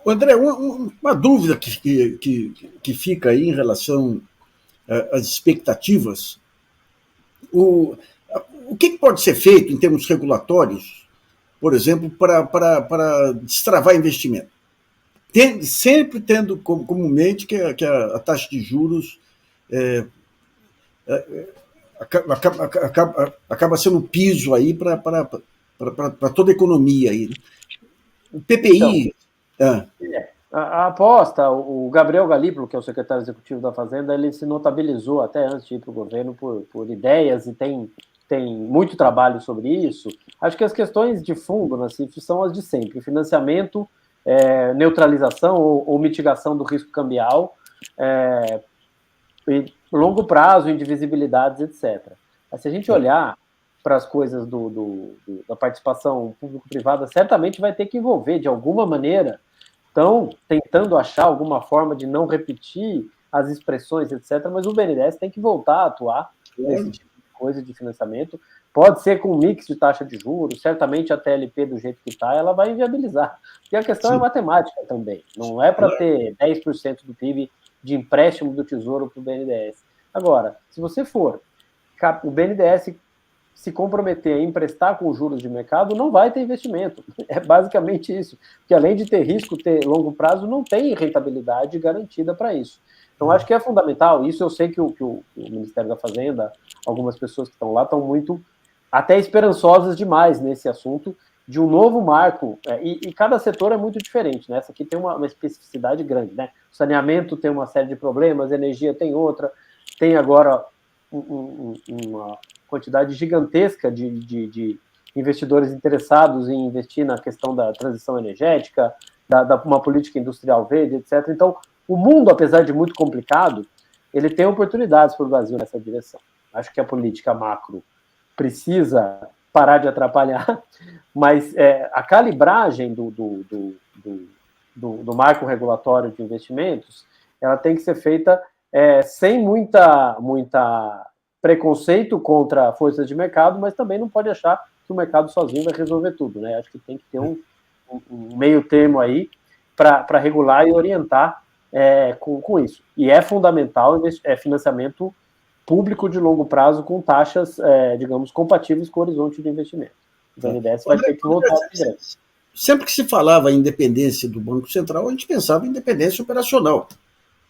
André, uma dúvida que fica aí em relação às expectativas. O, o que pode ser feito em termos regulatórios, por exemplo, para destravar investimento? Sempre tendo como mente que a taxa de juros é, acaba sendo um piso aí para toda a economia. Aí. O Então, PPI. Ah, a aposta, o Gabriel Galípolo, que é o secretário executivo da Fazenda, ele se notabilizou até antes de ir para o governo por ideias e tem muito trabalho sobre isso. Acho que as questões de fundo na CIF são as de sempre: financiamento, neutralização ou mitigação do risco cambial, longo prazo, indivisibilidades, etc. Mas se a gente olhar para as coisas da participação público-privada, certamente vai ter que envolver, de alguma maneira. Estão tentando achar alguma forma de não repetir as expressões, etc., mas o BNDES tem que voltar a atuar nesse tipo de coisa de financiamento. Pode ser com um mix de taxa de juros, certamente a TLP, do jeito que está, ela vai inviabilizar. E a questão é matemática também. Não é para ter 10% do PIB de empréstimo do Tesouro para o BNDES. Agora, se você for o BNDES se comprometer a emprestar com juros de mercado, não vai ter investimento. É basicamente isso. Porque além de ter risco, ter longo prazo, não tem rentabilidade garantida para isso. Então, acho que é fundamental. Isso eu sei que o Ministério da Fazenda, algumas pessoas que estão lá, estão muito até esperançosas demais nesse assunto de um novo marco. E cada setor é muito diferente, né? Essa aqui tem uma especificidade grande, né? O saneamento tem uma série de problemas, a energia tem outra, tem agora uma quantidade gigantesca de investidores interessados em investir na questão da transição energética, uma política industrial verde, etc. Então, o mundo, apesar de muito complicado, ele tem oportunidades para o Brasil nessa direção. Acho que a política macro precisa parar de atrapalhar, mas a calibragem do marco regulatório de investimentos, ela tem que ser feita sem muita preconceito contra forças de mercado, mas também não pode achar que o mercado sozinho vai resolver tudo, né? Acho que tem que ter um meio termo aí para regular e orientar com isso. E é fundamental financiamento público de longo prazo com taxas, digamos, compatíveis com o horizonte de investimento. O BNDES vai ter que voltar a direto. Sempre que se falava em independência do Banco Central, a gente pensava em independência operacional.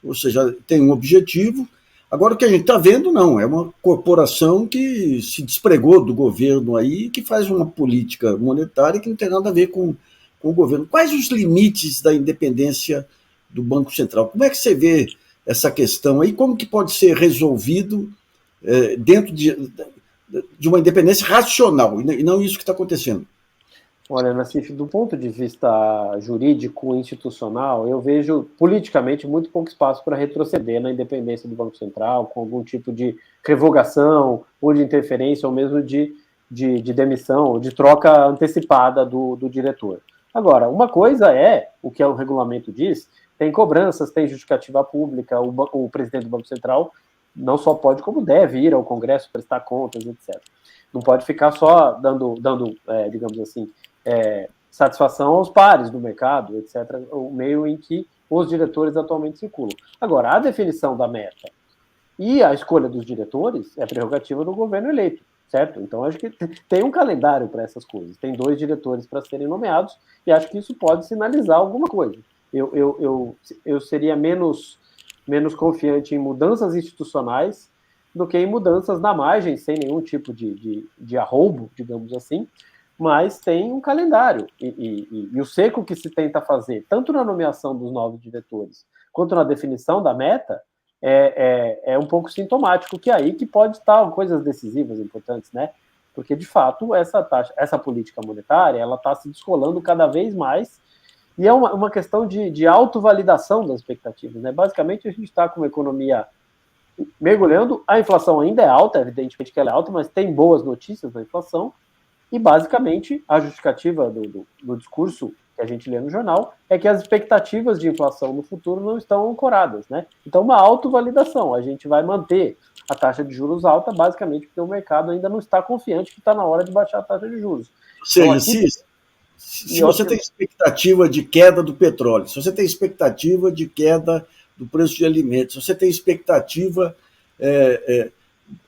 Ou seja, tem um objetivo. Agora, o que a gente está vendo, não. É uma corporação que se despregou do governo aí, que faz uma política monetária que não tem nada a ver com o governo. Quais os limites da independência do Banco Central? Como é que você vê essa questão aí? Como que pode ser resolvido dentro de uma independência racional, e não isso que está acontecendo? Olha, Nassif, do ponto de vista jurídico institucional, eu vejo politicamente muito pouco espaço para retroceder na independência do Banco Central, com algum tipo de revogação ou de interferência, ou mesmo de demissão, ou de troca antecipada do diretor. Agora, uma coisa é o que o regulamento diz: tem cobranças, tem justificativa pública, o presidente do Banco Central não só pode, como deve ir ao Congresso prestar contas, etc. Não pode ficar só dando digamos assim, satisfação aos pares do mercado, etc., o meio em que os diretores atualmente circulam. Agora, a definição da meta e a escolha dos diretores é prerrogativa do governo eleito, certo? Então, acho que tem um calendário para essas coisas. Tem 2 diretores para serem nomeados e acho que isso pode sinalizar alguma coisa. Eu seria menos confiante em mudanças institucionais do que em mudanças na margem, sem nenhum tipo de arroubo, digamos assim, mas tem um calendário. E o seco que se tenta fazer, tanto na nomeação dos novos diretores, quanto na definição da meta, é um pouco sintomático, que é aí que pode estar coisas decisivas importantes, né? Porque, de fato, essa política monetária, ela está se descolando cada vez mais, e é uma questão de autovalidação das expectativas, né? Basicamente, a gente está com uma economia mergulhando, a inflação ainda é alta, evidentemente que ela é alta, mas tem boas notícias na inflação, e basicamente a justificativa do discurso que a gente lê no jornal é que as expectativas de inflação no futuro não estão ancoradas, né? Então, uma autovalidação, a gente vai manter a taxa de juros alta, basicamente porque o mercado ainda não está confiante que está na hora de baixar a taxa de juros. Ou seja, Se você tem expectativa de queda do petróleo, se você tem expectativa de queda do preço de alimentos, se você tem expectativa,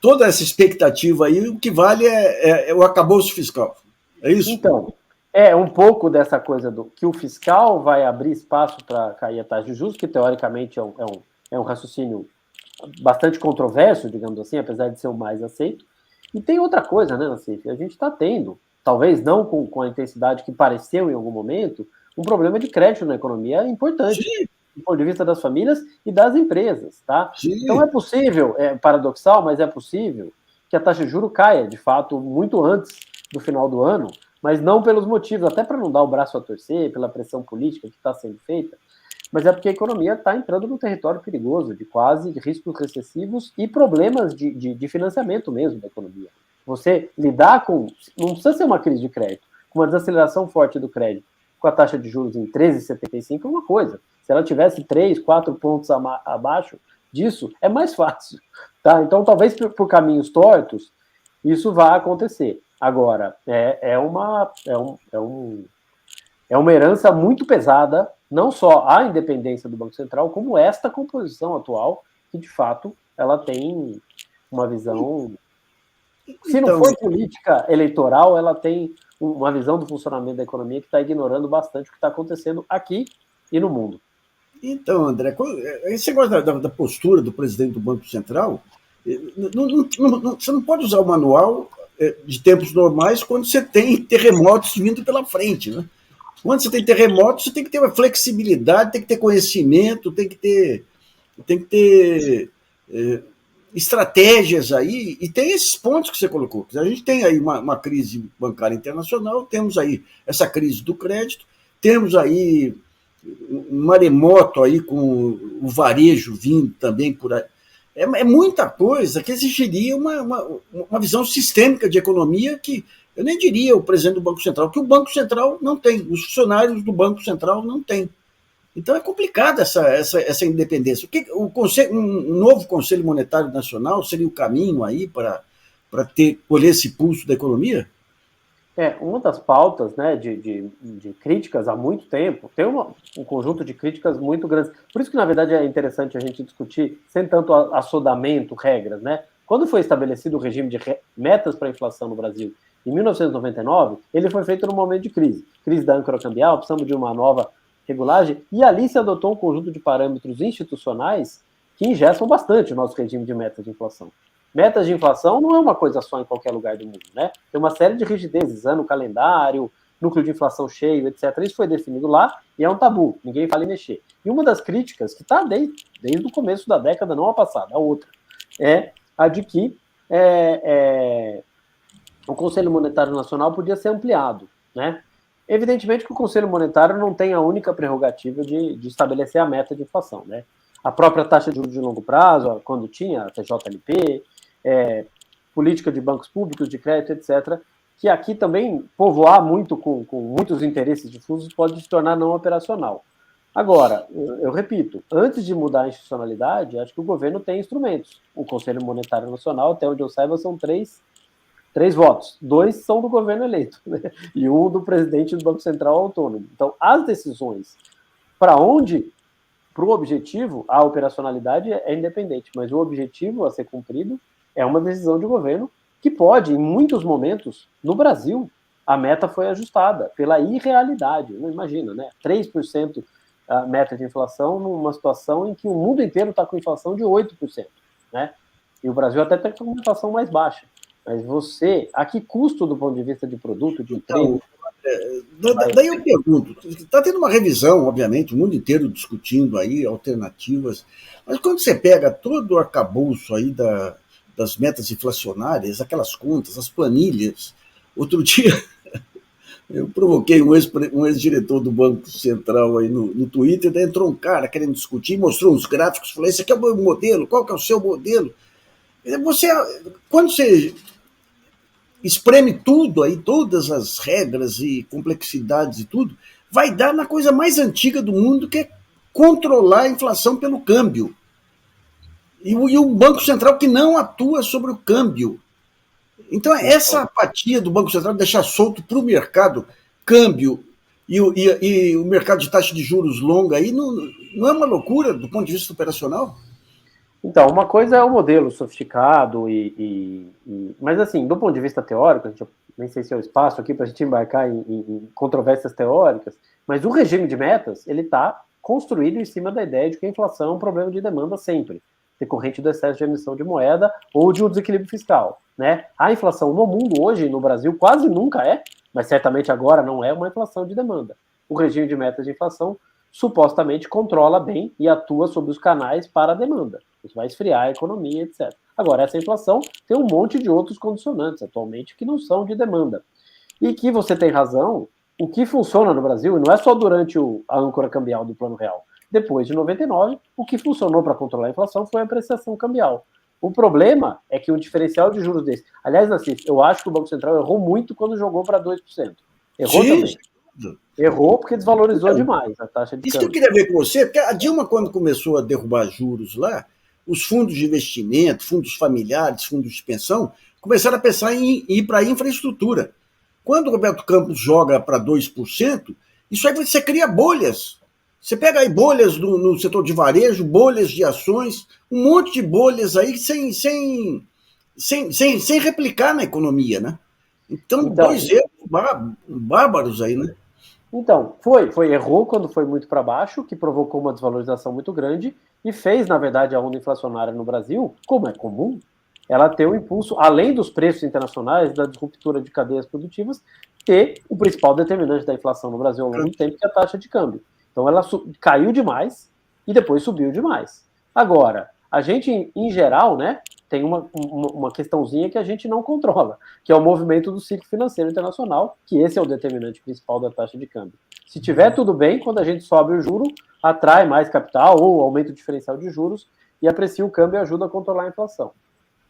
toda essa expectativa aí, o que vale é o arcabouço fiscal. É isso? Então, é um pouco dessa coisa do que o fiscal vai abrir espaço para cair a taxa de juros, que teoricamente é um raciocínio bastante controverso, digamos assim, apesar de ser o mais aceito. E tem outra coisa, né, Nassif? A gente está tendo, talvez não com a intensidade que pareceu em algum momento, um problema de crédito na economia importante, Sim. do ponto de vista das famílias e das empresas, tá? Sim. Então é possível, é paradoxal, mas é possível que a taxa de juros caia, de fato, muito antes do final do ano, mas não pelos motivos, até para não dar o braço a torcer, pela pressão política que está sendo feita, mas é porque a economia está entrando num território perigoso, de quase riscos recessivos e problemas de financiamento mesmo da economia. Você lidar com, não precisa ser uma crise de crédito, com uma desaceleração forte do crédito, com a taxa de juros em 13,75 é uma coisa. Se ela tivesse 3, 4 pontos abaixo disso, é mais fácil. Tá? Então, talvez por caminhos tortos, isso vá acontecer. Agora, é uma herança muito pesada, não só a independência do Banco Central, como esta composição atual, que de fato ela tem uma visão. Se não for política eleitoral, ela tem uma visão do funcionamento da economia que está ignorando bastante o que está acontecendo aqui e no mundo. Então, André, esse negócio da postura do presidente do Banco Central, você não pode usar o manual de tempos normais quando você tem terremotos vindo pela frente, né? Quando você tem terremotos, você tem que ter uma flexibilidade, tem que ter conhecimento, tem que ter estratégias aí, e tem esses pontos que você colocou. A gente tem aí uma crise bancária internacional, temos aí essa crise do crédito, temos aí um maremoto aí com o varejo vindo também por aí. É muita coisa que exigiria uma visão sistêmica de economia que eu nem diria o presidente do Banco Central, que o Banco Central não tem, os funcionários do Banco Central não têm. Então é complicada essa independência. Um novo Conselho Monetário Nacional seria o caminho aí para colher esse pulso da economia? Uma das pautas, né, de críticas há muito tempo, tem um conjunto de críticas muito grandes. Por isso que, na verdade, é interessante a gente discutir sem tanto assodamento, regras, né? Quando foi estabelecido o regime de metas para a inflação no Brasil, em 1999, ele foi feito num momento de crise da âncora cambial, precisamos de uma nova regulagem, e ali se adotou um conjunto de parâmetros institucionais que engessam bastante o nosso regime de metas de inflação. Metas de inflação não é uma coisa só em qualquer lugar do mundo, né? Tem uma série de rigidezes, ano calendário, núcleo de inflação cheio, etc. Isso foi definido lá e é um tabu, ninguém fala em mexer. E uma das críticas, que está desde o começo da década, não a passada, a outra, é a de que o Conselho Monetário Nacional podia ser ampliado, né? Evidentemente que o Conselho Monetário não tem a única prerrogativa de estabelecer a meta de inflação, né? A própria taxa de juros de longo prazo, quando tinha a TJLP, política de bancos públicos, de crédito, etc., que aqui também povoar muito com muitos interesses difusos pode se tornar não operacional. Agora, eu repito, antes de mudar a institucionalidade, acho que o governo tem instrumentos. O Conselho Monetário Nacional, até onde eu saiba, são três votos. 2 são do governo eleito, né? E 1 do presidente do Banco Central autônomo. Então, as decisões para o objetivo, a operacionalidade é independente, mas o objetivo a ser cumprido é uma decisão de governo que pode, em muitos momentos, no Brasil, a meta foi ajustada pela irrealidade. Não imagina, né? 3% a meta de inflação numa situação em que o mundo inteiro está com inflação de 8%, né? E o Brasil até está com uma inflação mais baixa. Mas a que custo do ponto de vista de produto, de emprego? Daí eu pergunto, está tendo uma revisão, obviamente, o mundo inteiro discutindo aí alternativas, mas quando você pega todo o arcabouço aí das metas inflacionárias, aquelas contas, as planilhas, outro dia eu provoquei um ex-diretor do Banco Central aí no Twitter, daí entrou um cara querendo discutir, mostrou uns gráficos, falou, esse aqui é o meu modelo, qual que é o seu modelo? Quando você espreme tudo aí, todas as regras e complexidades e tudo, vai dar na coisa mais antiga do mundo, que é controlar a inflação pelo câmbio. E o Banco Central que não atua sobre o câmbio. Então, essa apatia do Banco Central de deixar solto para o mercado, câmbio e o mercado de taxa de juros longa aí não é uma loucura do ponto de vista operacional? Então, uma coisa é o modelo sofisticado, mas assim, do ponto de vista teórico, a gente, nem sei se é o espaço aqui para a gente embarcar em controvérsias teóricas, mas o regime de metas, ele está construído em cima da ideia de que a inflação é um problema de demanda sempre, decorrente do excesso de emissão de moeda ou de um desequilíbrio fiscal, né? A inflação no mundo hoje, no Brasil, quase nunca é, mas certamente agora não é uma inflação de demanda. O regime de metas de inflação supostamente controla bem e atua sobre os canais para a demanda. Isso vai esfriar a economia, etc. Agora, essa inflação tem um monte de outros condicionantes atualmente que não são de demanda. E que você tem razão, o que funciona no Brasil, e não é só durante a âncora cambial do Plano Real, depois de 99, o que funcionou para controlar a inflação foi a apreciação cambial. O problema é que um diferencial de juros desse. Aliás, Nassif, eu acho que o Banco Central errou muito quando jogou para 2%. Errou Sim. também. Errou porque desvalorizou demais a taxa de Isso câmbio. que eu queria ver com você, porque a Dilma, quando começou a derrubar juros lá, os fundos de investimento, fundos familiares, fundos de pensão, começaram a pensar em ir para a infraestrutura. Quando o Roberto Campos joga para 2%, isso aí você cria bolhas. Você pega aí bolhas no setor de varejo, bolhas de ações, um monte de bolhas aí sem replicar na economia, né? Então, dois erros bárbaros aí, né? Então, errou quando foi muito para baixo, que provocou uma desvalorização muito grande e fez, na verdade, a onda inflacionária no Brasil, como é comum, ela ter um impulso, além dos preços internacionais, da ruptura de cadeias produtivas, ter o principal determinante da inflação no Brasil ao longo do tempo, que é a taxa de câmbio. Então, ela caiu demais e depois subiu demais. Agora, a gente, em geral, né, tem uma questãozinha que a gente não controla, que é o movimento do ciclo financeiro internacional, que esse é o determinante principal da taxa de câmbio. Se tiver tudo bem, quando a gente sobe o juro, atrai mais capital ou aumenta o diferencial de juros e aprecia o câmbio e ajuda a controlar a inflação.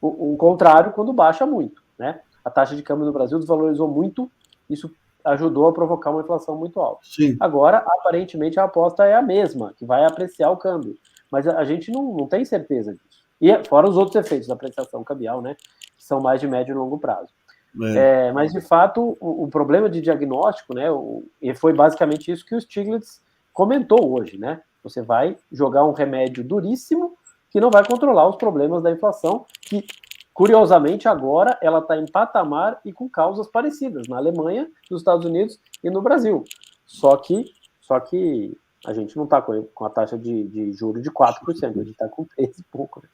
O contrário, quando baixa muito, né? A taxa de câmbio no Brasil desvalorizou muito, isso ajudou a provocar uma inflação muito alta. Sim. Agora, aparentemente, a aposta é a mesma, que vai apreciar o câmbio. Mas a gente não tem certeza disso. E fora os outros efeitos da apreciação cambial, né? Que são mais de médio e longo prazo. Mas, de fato, o problema de diagnóstico, né? E foi basicamente isso que o Stiglitz comentou hoje, né? Você vai jogar um remédio duríssimo que não vai controlar os problemas da inflação, que, curiosamente, agora ela está em patamar e com causas parecidas na Alemanha, nos Estados Unidos e no Brasil. Só que a gente não está com a taxa de juros de 4%, a gente está com 3 e pouco. Né?